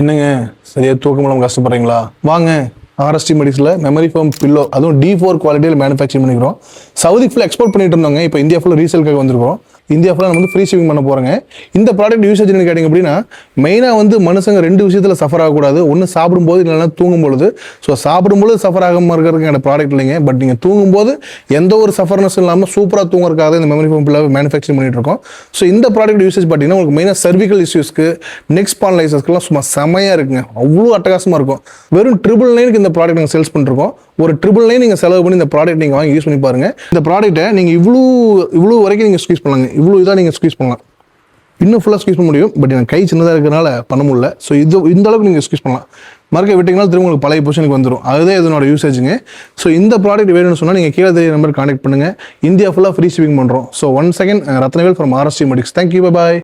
என்னங்க சரியா தூக்கம் இல்லாமல் கஷ்டப்படுறீங்களா? வாங்க ஆர்எஸ்டி மெடிக்ஸில் மெமரி ஃபோம் பில்லோ, அதுவும் D4 குவாலிட்டியில் மேனுஃபேக்சரிங் பண்ணிக்கிறோம். சவுதி ஃபுல்லாக எக்ஸ்போர்ட் பண்ணிட்டு இருந்தோங்க. இப்போ இந்தியா ஃபுல்லாக ரீசேலுக்காக வந்திருக்கோம். இந்தியா ஃபுல்லாக நம்ம வந்து ஃப்ரீ ஷிப்பிங் பண்ண போகிறோங்க. இந்த ப்ராடக்ட் யூசேஜ் கேட்டிங்க அப்படின்னா, மெயினாக வந்து மனுஷங்க ரெண்டு விஷயத்தில் சஃபர் ஆகக்கூடாது. ஒன்று சாப்பிடும்போது, இல்லைன்னா தூங்கும்பொழுது. ஸோ சாப்பிடும்போது சஃபர் ஆகாமல் இருக்கிறதுக்கான ப்ராடக்ட் இல்லைங்க. பட் நீங்கள் தூங்கும்போது எந்த ஒரு சஃபர்னஸ் இல்லாமல் சூப்பராக தூங்குறதுக்காக இந்த மெமரி ஃபோம் பில்லோ மேனுஃபேக்சரிங் பண்ணிட்டு இருக்கோம். ஸோ இந்த ப்ராடக்ட் யூசேஜ் பார்த்தீங்கன்னா உங்களுக்கு மெயினாக சர்விக்கல் இஷ்யூஸ்க்கு, நெக் ஸ்பான்லைசஸ்க்குலாம் சும்மா செமையாக இருக்குங்க. அவ்வளோ அட்டகாசமாக இருக்கும். வெறும் 999 இந்த ப்ராடக்ட் நாங்கள் சேல்ஸ் பண்ணிருக்கோம். ஒரு 999 நீங்கள் செலவு பண்ணி இந்த ப்ராடக்ட் நீங்கள் வாங்கி யூஸ் பண்ணி பாருங்க. இந்த ப்ராடக்ட்டை நீங்கள் இவ்வளோ வரைக்கும் நீங்கள் ஸ்குவீஸ் பண்ணலாங்க. இவ்வளோ இதாக நீங்கள் ஸ்குவீஸ் பண்ணலாம். இன்னும் ஃபுல்லாக ஸ்குவீஸ் பண்ண முடியும். பட் எனக்கு கை சின்னதாக இருக்கிறனால பண்ண முடியல. ஸோ இந்த அளவுக்கு நீங்கள் ஸ்குவீஸ் பண்ணலாம். மறக்க விட்டிங்கன்னா திரும்ப உங்களுக்கு பழைய பொசிஷனுக்கு வந்துடும். அதுதான் இதனோட யூசேஜுங்க. ஸோ இந்த ப்ராடக்ட் வேணும்னு சொன்னால் நீங்கள் கீழே தெரிய நம்பர் கான்டாக்ட் பண்ணுங்கள். இந்தியா ஃபுல்லாக ஃப்ரீ ஷிப்பிங் பண்ணுறோம். So one second, Rathnavel from RST medics. Thank you, bye bye.